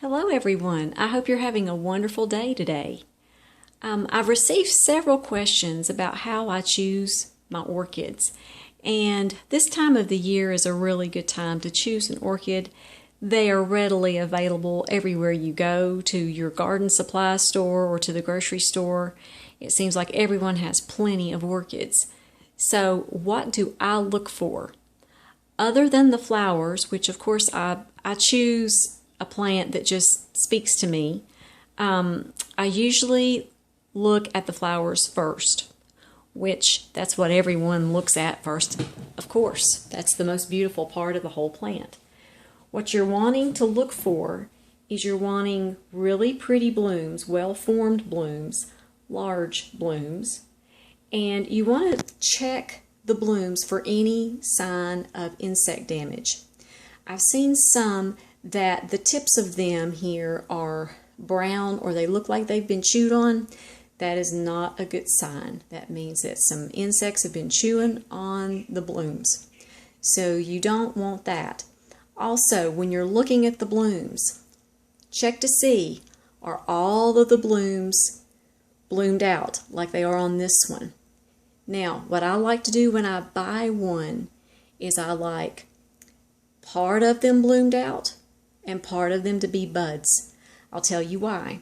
Hello everyone, I hope you're having a wonderful day today. I've received several questions about how I choose my orchids, and this time of the year is a really good time to choose an orchid. They are readily available everywhere you go, to your garden supply store or to the grocery store. It seems like everyone has plenty of orchids. So what do I look for? Other than the flowers, which of course I choose a plant that just speaks to me, I usually look at the flowers first, which that's what everyone looks at first, of course. That's the most beautiful part of the whole plant. What you're wanting to look for is you're wanting really pretty blooms, well-formed blooms, large blooms, and you want to check the blooms for any sign of insect damage. I've seen some that the tips of them here are brown or they look like they've been chewed on. That is not a good sign. That means that some insects have been chewing on the blooms. So you don't want that. Also, when you're looking at the blooms, check to see, are all of the blooms bloomed out like they are on this one. Now, what I like to do when I buy one is I like part of them bloomed out and part of them to be buds. I'll tell you why.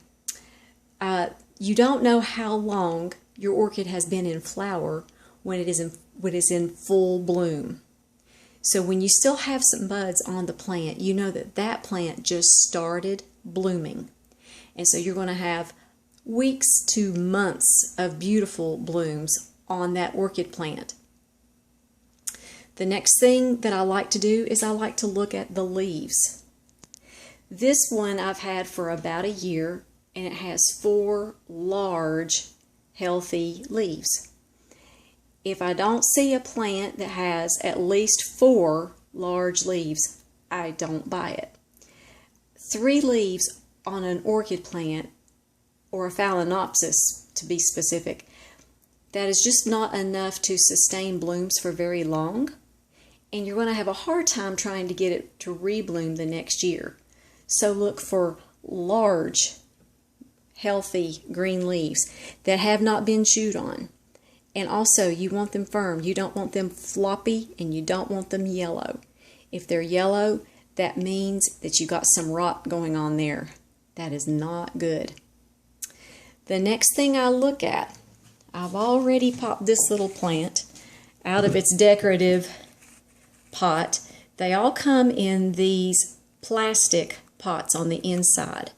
You don't know how long your orchid has been in flower when it is in full bloom. So when you still have some buds on the plant, you know that that plant just started blooming. And so you're going to have weeks to months of beautiful blooms on that orchid plant. The next thing that I like to do is I like to look at the leaves. This one I've had for about a year, and it has 4 large, healthy leaves. If I don't see a plant that has at least 4 large leaves, I don't buy it. 3 leaves on an orchid plant, or a phalenopsis to be specific, that is just not enough to sustain blooms for very long, and you're going to have a hard time trying to get it to rebloom the next year. So look for large, healthy green leaves that have not been chewed on. And also, you want them firm. You don't want them floppy, and you don't want them yellow. If they're yellow, that means that you got some rot going on there. That is not good. The next thing I look at, I've already popped this little plant out of its decorative pot. They all come in these plastic pots on the inside.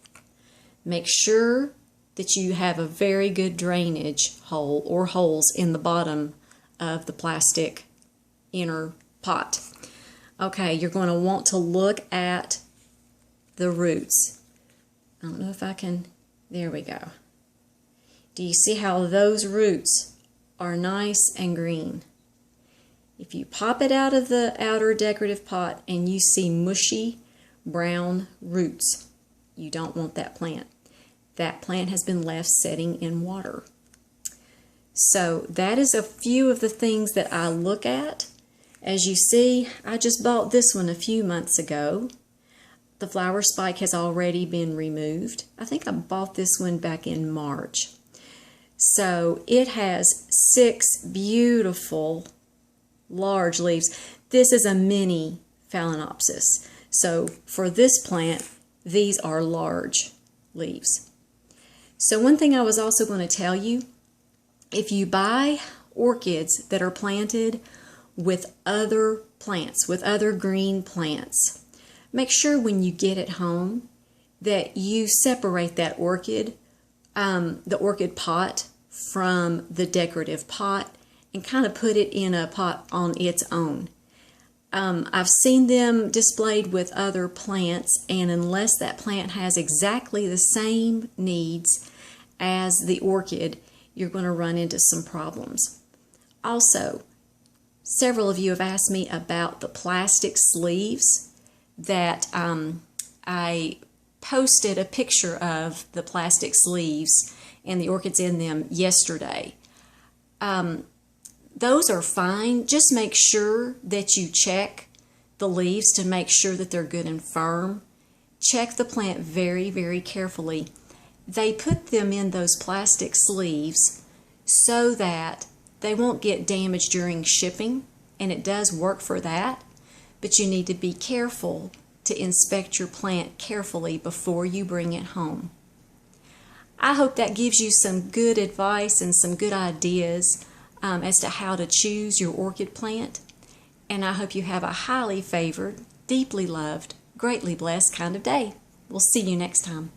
Make sure that you have a very good drainage hole or holes in the bottom of the plastic inner pot. Okay, you're going to want to look at the roots. I don't know if I can, there we go. Do you see how those roots are nice and green? If you pop it out of the outer decorative pot and you see mushy brown roots, you don't want that plant. That plant has been left setting in water. So that is a few of the things that I look at. As you see, I just bought this one a few months ago. The flower spike has already been removed. I think I bought this one back in March. So it has 6 beautiful large leaves. This is a mini phalenopsis. So for this plant, these are large leaves. So one thing I was also going to tell you, if you buy orchids that are planted with other plants, with other green plants, make sure when you get it home that you separate that orchid, the orchid pot from the decorative pot, and kind of put it in a pot on its own. I've seen them displayed with other plants, and unless that plant has exactly the same needs as the orchid, you're going to run into some problems. Also, several of you have asked me about the plastic sleeves that I posted a picture of the plastic sleeves and the orchids in them yesterday. Those are fine. Just make sure that you check the leaves to make sure that they're good and firm. check the plant very, very carefully. They put them in those plastic sleeves so that they won't get damaged during shipping, and it does work for that, but you need to be careful to inspect your plant carefully before you bring it home. I hope that gives you some good advice and some good ideas as to how to choose your orchid plant, and I hope you have a highly favored, deeply loved, greatly blessed kind of day. We'll see you next time.